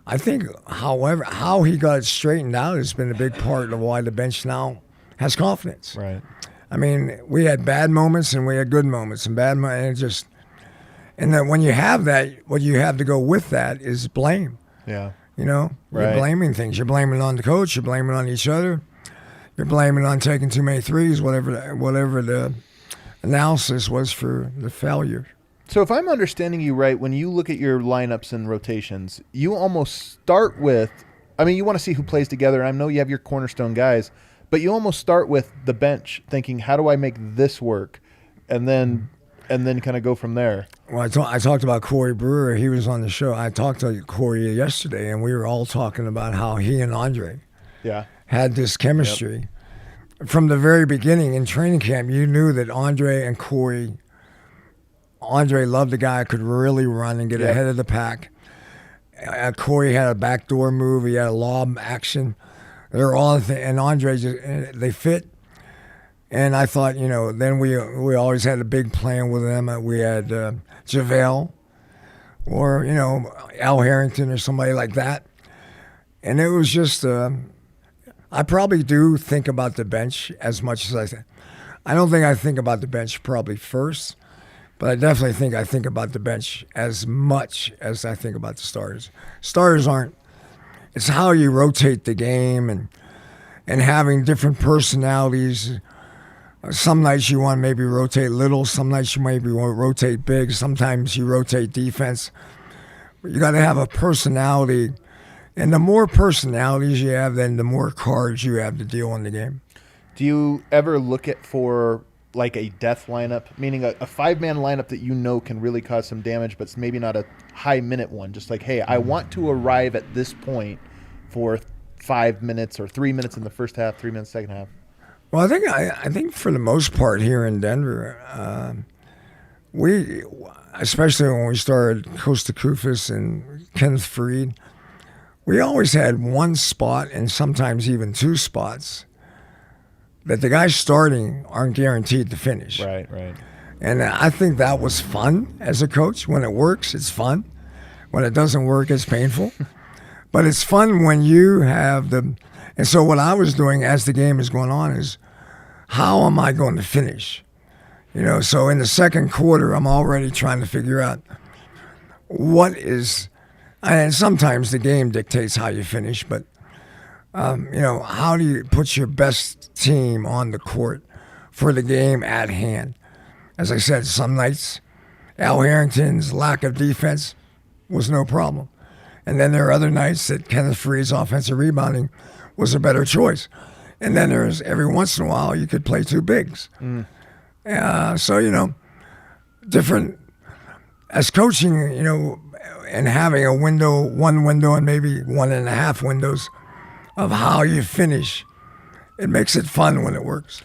I think, however, how he got it straightened out has been a big part of why the bench now has confidence. Right. I mean, we had bad moments and we had good moments, and then when you have that, what you have to go with that is blame. Yeah. You're blaming things. You're blaming it on the coach. You're blaming it on each other. You're blaming it on taking too many threes, whatever the analysis was for the failure. So if I'm understanding you right, when you look at your lineups and rotations, you almost start with, you want to see who plays together. I know you have your cornerstone guys, but you almost start with the bench thinking, how do I make this work? And then kind of go from there. Well, I talked about Corey Brewer. He was on the show. I talked to Corey yesterday, and we were all talking about how he and Andre had this chemistry. Yep. From the very beginning in training camp, you knew that Andre loved the guy who could really run and get ahead of the pack. Corey had a backdoor move. He had a lob action. They're all and Andre they fit. And I thought, then we always had a big plan with them. We had JaVale or, Al Harrington or somebody like that. And it was just, I probably do think about the bench as much as I think. I don't think I think about the bench probably first, but I definitely think I think about the bench as much as I think about the starters. Starters aren't, it's how you rotate the game and having different personalities. Some nights you want to maybe rotate little. Some nights you maybe want to rotate big. Sometimes you rotate defense. But you got to have a personality. And the more personalities you have, then the more cards you have to deal in the game. Do you ever look at for like a death lineup, meaning a five-man lineup that can really cause some damage, but it's maybe not a high-minute one? Just like, hey, I want to arrive at this point for 5 minutes or 3 minutes in the first half, 3 minutes second half. Well, I think for the most part here in Denver, we, especially when we started Costa Kufis and Kenneth Faried, we always had one spot and sometimes even two spots that the guys starting aren't guaranteed to finish. Right. And I think that was fun as a coach. When it works, it's fun. When it doesn't work, it's painful. But it's fun when you have the... And so what I was doing as the game is going on is, how am I going to finish? So in the second quarter, I'm already trying to figure out what is... And sometimes the game dictates how you finish, but, how do you put your best team on the court for the game at hand? As I said, some nights, Al Harrington's lack of defense was no problem. And then there are other nights that Kenneth Faried's offensive rebounding was a better choice. And then there's every once in a while you could play two bigs. So, different, as coaching, and having one window and maybe 1.5 windows of how you finish, it makes it fun when it works.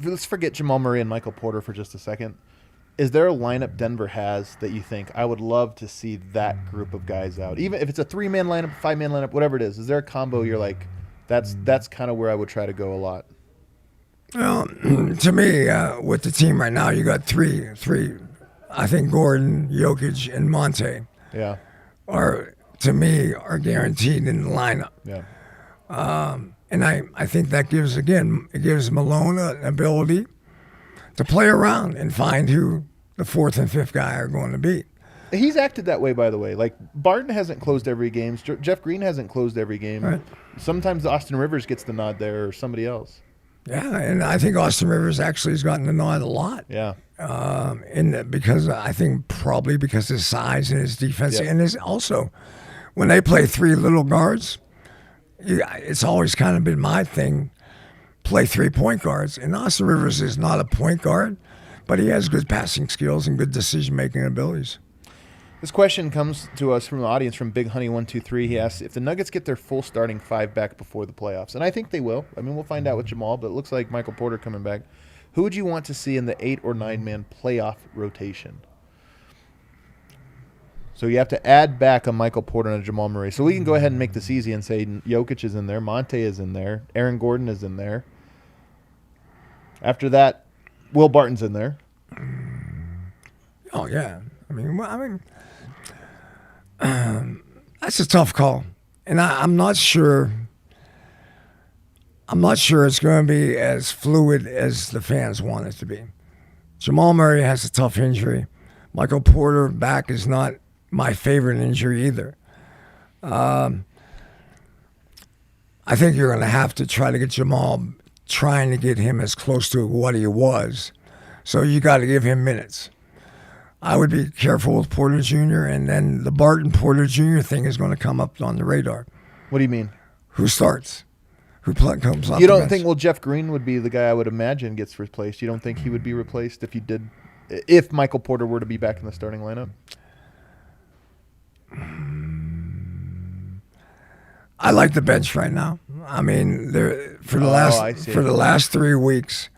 Let's forget Jamal Murray and Michael Porter for just a second. Is there a lineup Denver has that you think, I would love to see that group of guys out? Even if it's a 3-man lineup, 5-man lineup, whatever it is there a combo you're like, that's kind of where I would try to go a lot? Well, to me, with the team right now, you got three I think Gordon, Jokic, and Monte Yeah. are, to me, are guaranteed in the lineup. Yeah. And I think that gives Malone an ability to play around and find who the fourth and fifth guy are going to be. He's acted that way, by the way. Like, Barton hasn't closed every game. Jeff Green hasn't closed every game. Right. Sometimes Austin Rivers gets the nod there, or somebody else. Yeah, and I think Austin Rivers actually has gotten the nod a lot. Yeah. Because I think probably because his size and his defense, Yeah. and his also when they play three little guards, it's always kind of been my thing. Play 3 point guards, and Austin Rivers is not a point guard, but he has good passing skills and good decision making abilities. This question comes to us from the audience from Big Honey 123. He asks if the Nuggets get their full starting five back before the playoffs, and I think they will. I mean, we'll find out with Jamal, but it looks like Michael Porter coming back. Who would you want to see in the 8 or 9 man playoff rotation? So you have to add back a Michael Porter and a Jamal Murray. So we can go ahead and make this easy and say Jokic is in there, Monte is in there, Aaron Gordon is in there. After that, Will Barton's in there. Oh yeah, that's a tough call, and I'm not sure. I'm not sure it's going to be as fluid as the fans want it to be. Jamal Murray has a tough injury. Michael Porter back is not my favorite injury either. I think you're going to have to try to get Jamal, trying to get him as close to what he was. So you got to give him minutes. I would be careful with Porter Jr., and then the Barton Porter Jr. thing is going to come up on the radar. What do you mean? Who starts? Who comes off You the don't bench? think, well, Jeff Green would be the guy I would imagine gets replaced. You don't think he would be replaced if Michael Porter were to be back in the starting lineup? I like the bench right now. I mean, for the last 3 weeks,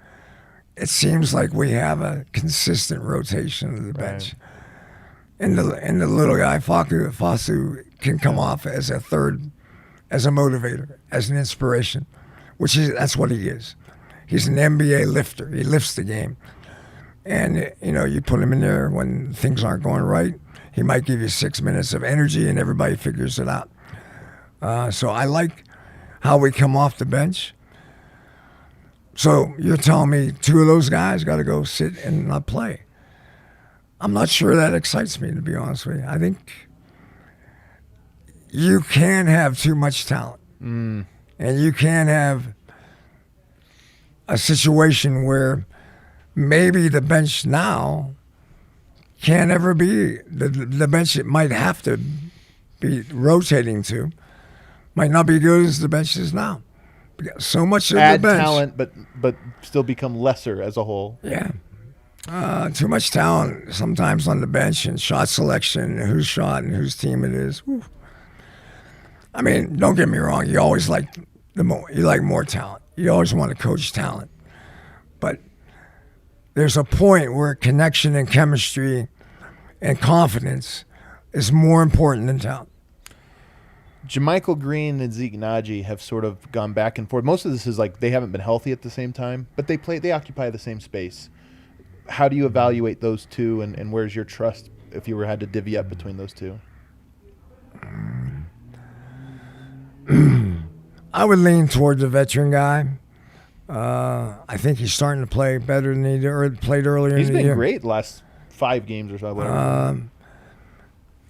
it seems like we have a consistent rotation of the bench. And the little guy, Fasu, can come off as a third, as a motivator, as an inspiration, that's what he is. He's an NBA lifter. He lifts the game. And, you put him in there when things aren't going right, he might give you 6 minutes of energy and everybody figures it out. So I like how we come off the bench. So you're telling me 2 of those guys got to go sit and not play. I'm not sure that excites me, to be honest with you. I think you can have too much talent. And you can have a situation where maybe the bench now can't ever be the bench it might have to be rotating to might not be good as the bench is now. So much of the bench. Add talent, but still become lesser as a whole. Yeah. Too much talent sometimes on the bench and shot selection and whose shot and whose team it is. Whew. I mean, don't get me wrong. You always like more talent. You always want to coach talent. But there's a point where connection and chemistry and confidence is more important than talent. JaMychal Green and Zeke Naji have sort of gone back and forth. Most of this is like they haven't been healthy at the same time, but they occupy the same space. How do you evaluate those two, and where's your trust if you had to divvy up between those two? I would lean toward the veteran guy. I think he's starting to play better than he played earlier in the year. He's been great the last 5 games or so.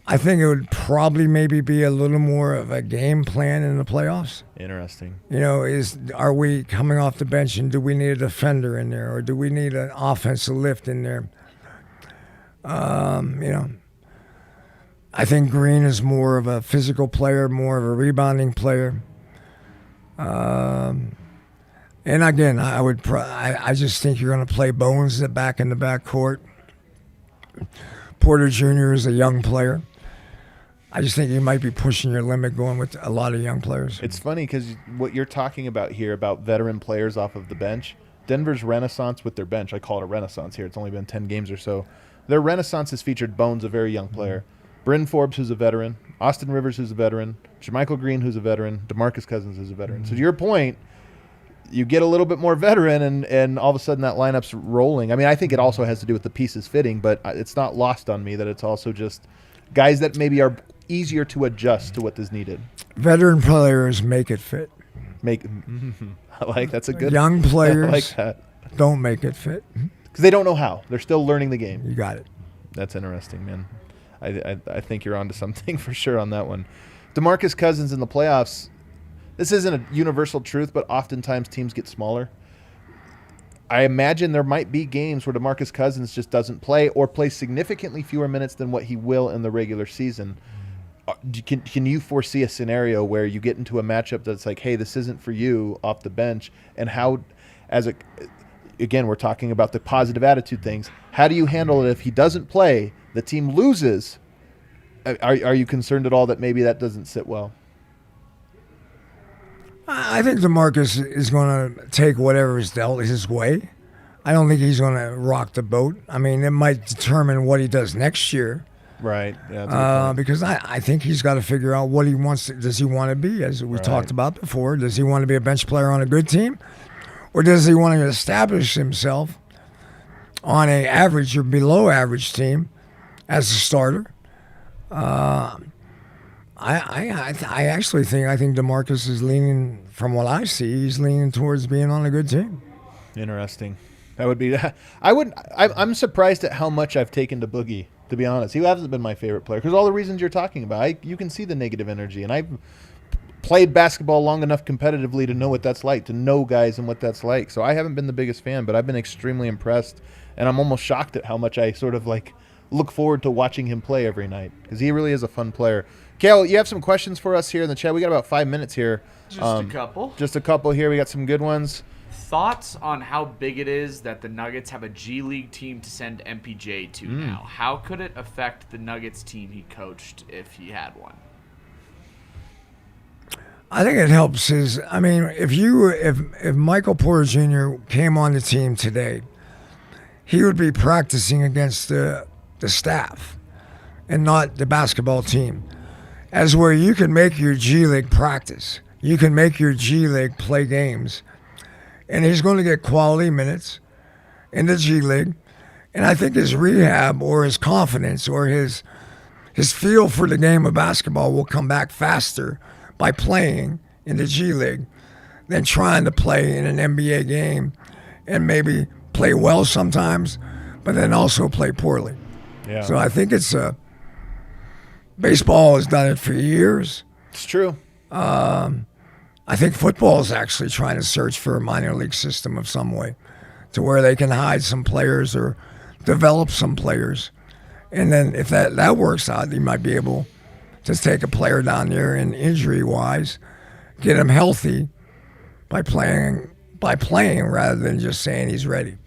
I think it would probably maybe be a little more of a game plan in the playoffs. Interesting. Are we coming off the bench and do we need a defender in there, or do we need an offensive lift in there? I think Green is more of a physical player, more of a rebounding player. And again, I just think you're going to play Bones back in the backcourt. Porter Jr. is a young player. I just think you might be pushing your limit going with a lot of young players. It's funny because what you're talking about here about veteran players off of the bench, Denver's renaissance with their bench, I call it a renaissance here. It's only been 10 games or so. Their renaissance has featured Bones, a very young player, Bryn Forbes, who's a veteran, Austin Rivers, who's a veteran, JaMychal Green, who's a veteran, Demarcus Cousins, who's a veteran. So to your point, you get a little bit more veteran, and all of a sudden that lineup's rolling. I mean, I think it also has to do with the pieces fitting, but it's not lost on me that it's also just guys that maybe are easier to adjust to what is needed. Veteran players make it fit. I like that's a good young players. I like that. Don't make it fit because they don't know how. They're still learning the game. You got it. That's interesting, man. I think you're onto something for sure on that one. Demarcus Cousins in the playoffs. This isn't a universal truth, but oftentimes teams get smaller. I imagine there might be games where Demarcus Cousins just doesn't play or plays significantly fewer minutes than what he will in the regular season. Can you foresee a scenario where you get into a matchup that's like, hey, this isn't for you off the bench? And how, again, we're talking about the positive attitude things. How do you handle it if he doesn't play, the team loses? Are you concerned at all that maybe that doesn't sit well? I think DeMarcus is going to take whatever is dealt his way. I don't think he's going to rock the boat. I mean, it might determine what he does next year. Right. Yeah. Because I think he's got to figure out what he wants. Does he want to be, as we talked about before, does he want to be a bench player on a good team? Or does he want to establish himself on an average or below average team as a starter? I actually think DeMarcus is leaning, from what I see, he's leaning towards being on a good team. Interesting. That would be. I'm surprised at how much I've taken to Boogie. To be honest, he hasn't been my favorite player because all the reasons you're talking about. You can see the negative energy, and I've played basketball long enough competitively to know what that's like, to know guys and what that's like. So I haven't been the biggest fan, but I've been extremely impressed, and I'm almost shocked at how much I sort of like look forward to watching him play every night because he really is a fun player. Kale, you have some questions for us here in the chat. We got about 5 minutes here. Just a couple. Just a couple here. We got some good ones. Thoughts on how big it is that the Nuggets have a G League team to send MPJ to now? How could it affect the Nuggets team he coached if he had one? I think it helps if Michael Porter Jr. came on the team today, he would be practicing against the staff and not the basketball team. As where you can make your G League practice. You can make your G League play games. And he's going to get quality minutes in the G League. And I think his rehab or his confidence or his feel for the game of basketball will come back faster by playing in the G League than trying to play in an NBA game and maybe play well sometimes, but then also play poorly. Yeah. So I think baseball has done it for years. It's true. I think football is actually trying to search for a minor league system of some way to where they can hide some players or develop some players. And then if that works out, you might be able to take a player down there and injury-wise, get him healthy by playing rather than just saying he's ready.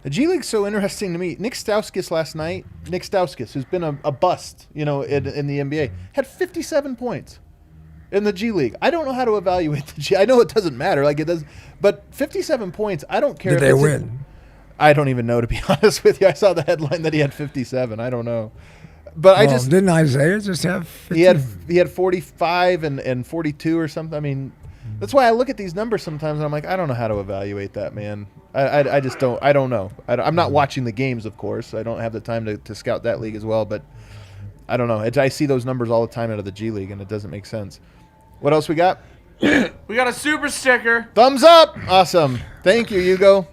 The G League's so interesting to me. Nick Stauskas last night, who's been a bust, in the NBA, had 57 points. In the G League, I don't know how to evaluate the G. I know it doesn't matter, like it does, but 57 points. I don't care. Did they win? I don't even know, to be honest with you. I saw the headline that he had 57. I don't know, but didn't Isaiah just have 50? He had 45 and 42 or something. I mean, that's why I look at these numbers sometimes and I'm like, I don't know how to evaluate that, man. I just don't. I don't know. I'm not watching the games, of course. I don't have the time to scout that league as well, but I don't know. I see those numbers all the time out of the G League, and it doesn't make sense. What else we got? We got a super sticker. Thumbs up. Awesome. Thank you, Hugo.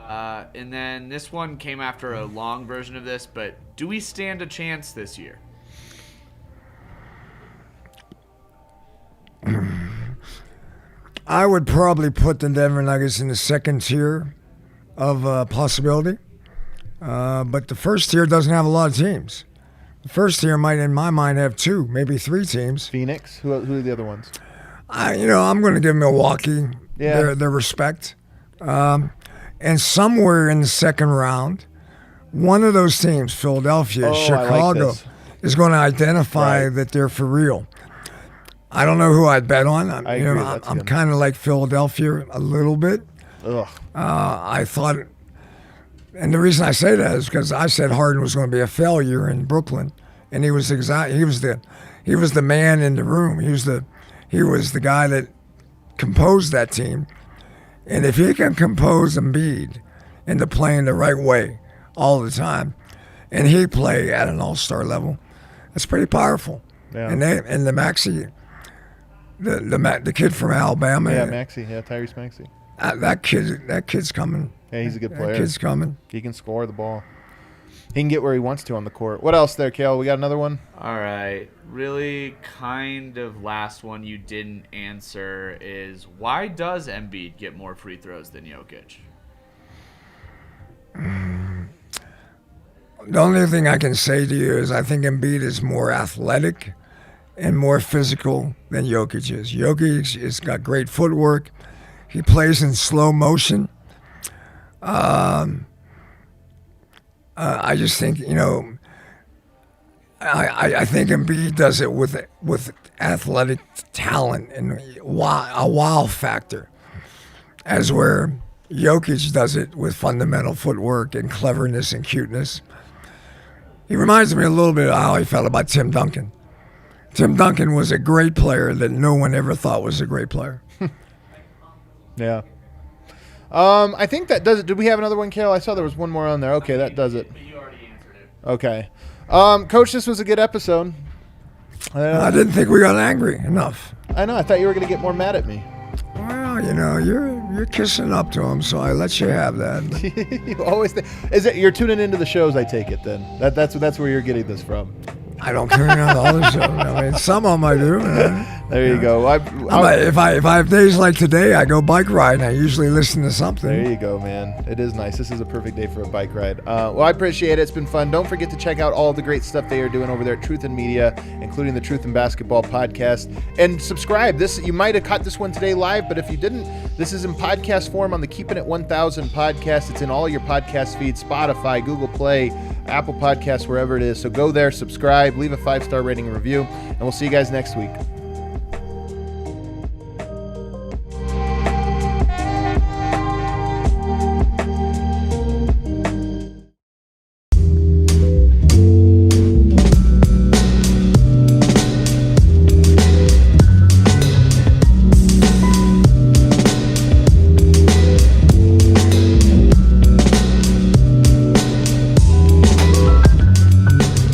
And then this one came after a long version of this, but do we stand a chance this year? I would probably put the Denver Nuggets in the second tier of possibility. But the first tier doesn't have a lot of teams. The first tier might, in my mind, have 2, maybe 3 teams. Phoenix? Who are the other ones? I'm going to give Milwaukee their respect. And somewhere in the second round, one of those teams, Philadelphia, Chicago, is going to identify that they're for real. I don't know who I'd bet on. I'm kind of like Philadelphia a little bit. I thought, and the reason I say that is because I said Harden was going to be a failure in Brooklyn, and he was the man in the room. He was the guy that composed that team, And if he can compose Embiid into playing the right way all the time, and he play at an all-star level, that's pretty powerful. Yeah. And the Maxey, the kid from Alabama. Yeah, Tyrese Maxey. That kid's coming. Yeah, he's a good player. That kid's coming. He can score the ball. He can get where he wants to on the court. What else there, Kale? We got another one? All right. Really kind of last one you didn't answer is, why does Embiid get more free throws than Jokic? The only thing I can say to you is I think Embiid is more athletic and more physical than Jokic is. Jokic has got great footwork. He plays in slow motion. I just think, I think Embiid does it with athletic talent and a wow factor, as where Jokic does it with fundamental footwork and cleverness and cuteness. He reminds me a little bit of how I felt about Tim Duncan. Tim Duncan was a great player that no one ever thought was a great player. Yeah. I think that does it. Did we have another one, Kale? I saw there was one more on there. Okay, that does it. But you already answered it. Okay. Coach, this was a good episode. I didn't think we got angry enough. I know. I thought you were going to get more mad at me. Well, you're kissing up to him, so I let you have that. You always is it? You're tuning into the shows, I take it. Then that's where you're getting this from. I don't care about all the shows. I mean, some of them I do. There you go. If I have days like today, I go bike riding. I usually listen to something. There you go, man. It is nice. This is a perfect day for a bike ride. Well, I appreciate it. It's been fun. Don't forget to check out all the great stuff they are doing over there at Truth in Media, including the Truth in Basketball podcast. And subscribe. You might have caught this one today live, but if you didn't, this is in podcast form on the Keeping It 1000 podcast. It's in all your podcast feeds, Spotify, Google Play, Apple Podcasts, wherever it is. So go there, subscribe, leave a 5-star rating and review, and we'll see you guys next week.